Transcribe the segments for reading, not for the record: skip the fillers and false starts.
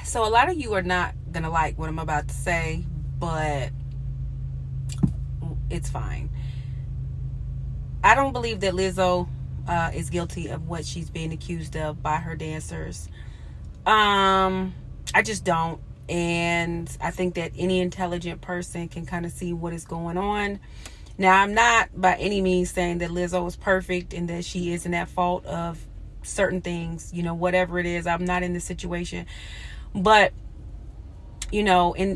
So a lot of you are not gonna like what I'm about to say, but it's fine. I don't believe that Lizzo is guilty of what she's being accused of by her dancers. I just don't. And I think that any intelligent person can kind of see what is going on. Now, I'm not by any means saying that Lizzo is perfect and that she isn't at fault of certain things, whatever it is. I'm not in this situation. But, in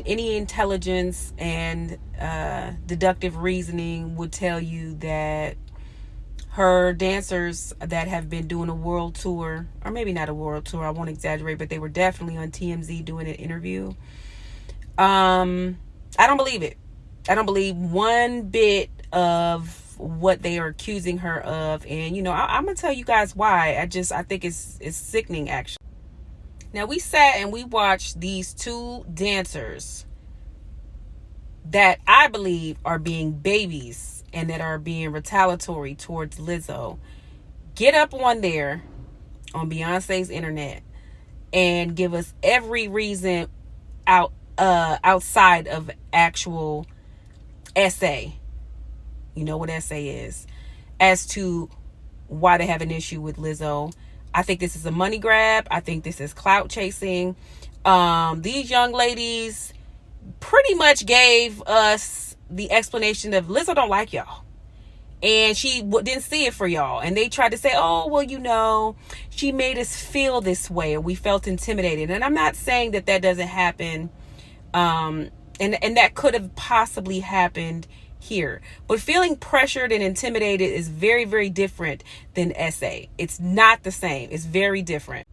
any intelligence and deductive reasoning would tell you that her dancers that have been doing a world tour, or maybe not a world tour, I won't exaggerate, but they were definitely on TMZ doing an interview. I don't believe it. I don't believe one bit of what they are accusing her of. And, I'm going to tell you guys why. I think it's sickening, actually. Now, we sat and we watched these two dancers that I believe are being babies and that are being retaliatory towards Lizzo get up on there on Beyonce's internet and give us every reason outside of actual essay. You know what essay is, as to why they have an issue with Lizzo. I think this is a money grab. I think this is clout chasing. These young ladies pretty much gave us the explanation of Lizzo don't like y'all. And she didn't see it for y'all. And they tried to say, oh, well, she made us feel this way, or we felt intimidated. And I'm not saying that doesn't happen. And that could have possibly happened here. But feeling pressured and intimidated is very, very different than essay. It's not the same. It's very different.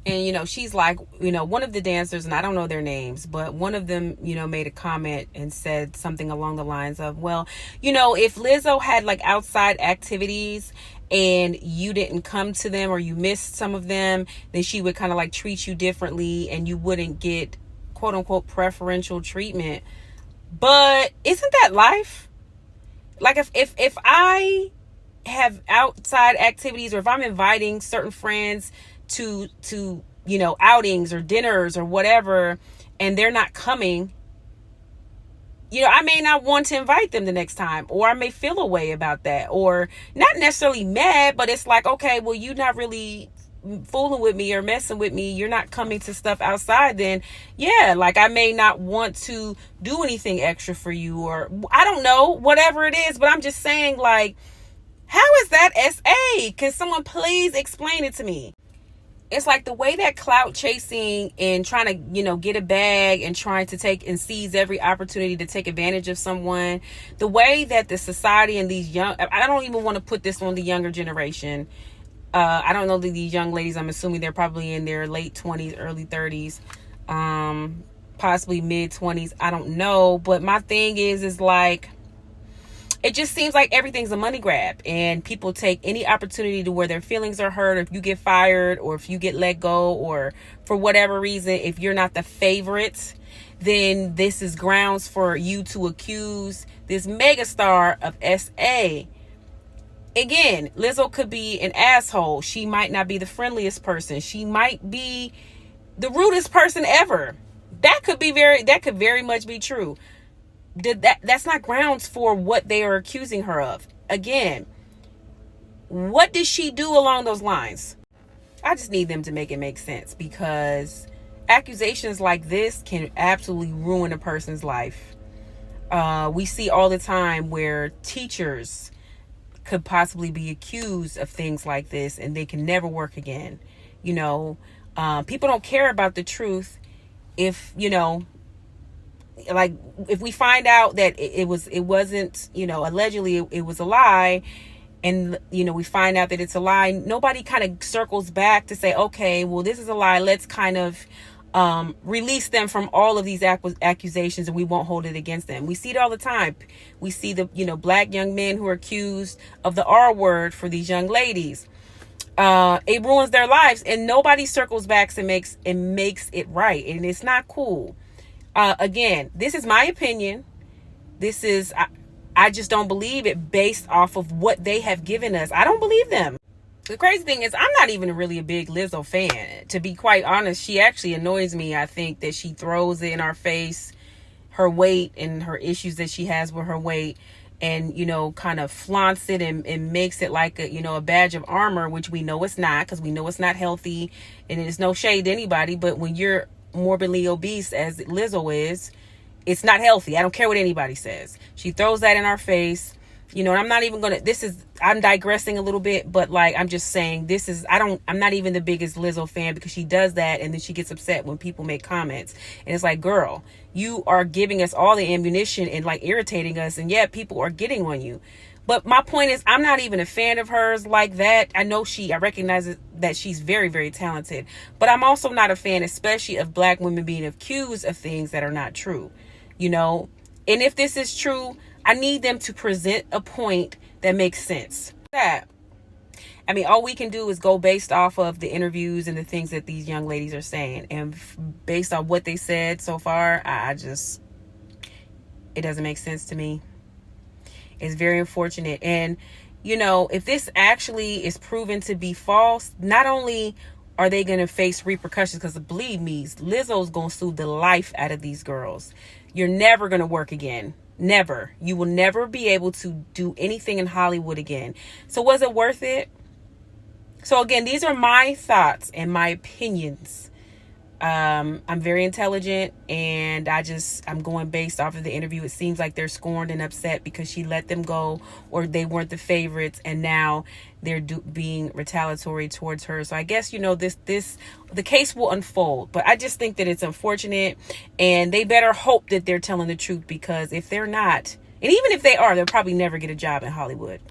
And, she's like, one of the dancers, and I don't know their names, but one of them, made a comment and said something along the lines of, well, if Lizzo had like outside activities and you didn't come to them or you missed some of them, then she would kind of like treat you differently and you wouldn't get quote unquote preferential treatment. But isn't that life? Like if I have outside activities, or if I'm inviting certain friends to outings or dinners or whatever, and they're not coming, I may not want to invite them the next time, or I may feel a way about that, or not necessarily mad, but it's like, okay, well, you're not really fooling with me or messing with me, you're not coming to stuff outside, then yeah, like I may not want to do anything extra for you, or I don't know, whatever it is. But I'm just saying, like, how is that SA? Can someone please explain it to me? It's like the way that clout chasing and trying to, get a bag and trying to take and seize every opportunity to take advantage of someone. The way that the society and these I don't even want to put this on the younger generation. I don't know these young ladies. I'm assuming they're probably in their late 20s, early 30s, possibly mid 20s. I don't know. But my thing is like, it just seems like everything's a money grab, and people take any opportunity to where their feelings are hurt. If you get fired, or if you get let go, or for whatever reason, if you're not the favorite, then this is grounds for you to accuse this megastar of SA. Again, Lizzo could be an asshole. She might not be the friendliest person. She might be the rudest person ever. That could very much be true. That's not grounds for what they are accusing her of. Again, what did she do along those lines? I just need them to make it make sense, because accusations like this can absolutely ruin a person's life. We see all the time where teachers could possibly be accused of things like this and they can never work again. People don't care about the truth if, like if we find out that it wasn't, allegedly it was a lie, and we find out that it's a lie, nobody kind of circles back to say, okay, well, this is a lie, let's kind of release them from all of these accusations and we won't hold it against them. We see it all the time. We see the black young men who are accused of the R word for these young ladies. It ruins their lives, and nobody circles back and makes it right, and it's not cool. Again, this is my opinion. I just don't believe it based off of what they have given us. I don't believe them. The crazy thing is, I'm not even really a big Lizzo fan. to be quite honest, she actually annoys me. I think that she throws it in our face, her weight and her issues that she has with her weight, and kind of flaunts it and makes it like a badge of armor, which we know it's not, because we know it's not healthy, and it's no shade to anybody, but when you're morbidly obese as Lizzo is, it's not healthy. I don't care what anybody says. She throws that in our face. And I'm not even gonna, I'm digressing a little bit, but I'm just saying I'm not even the biggest Lizzo fan, because she does that and then she gets upset when people make comments. And it's like, girl, you are giving us all the ammunition and irritating us, and yet people are getting on you. But my point is, I'm not even a fan of hers like that. I recognize that she's very, very talented, but I'm also not a fan, especially of black women being accused of things that are not true, And if this is true, I need them to present a point that makes sense. All we can do is go based off of the interviews and the things that these young ladies are saying. And based on what they said so far, it doesn't make sense to me. It's very unfortunate. And, if this actually is proven to be false, not only are they going to face repercussions, because believe me, Lizzo's going to sue the life out of these girls. You're never going to work again. Never. You will never be able to do anything in Hollywood again. So was it worth it? So again, these are my thoughts and my opinions. I'm very intelligent, and I'm going based off of the interview. It seems like they're scorned and upset because she let them go, or they weren't the favorites, and now they're being retaliatory towards her. So I guess, the case will unfold, but I just think that it's unfortunate, and they better hope that they're telling the truth, because if they're not, and even if they are, they'll probably never get a job in Hollywood.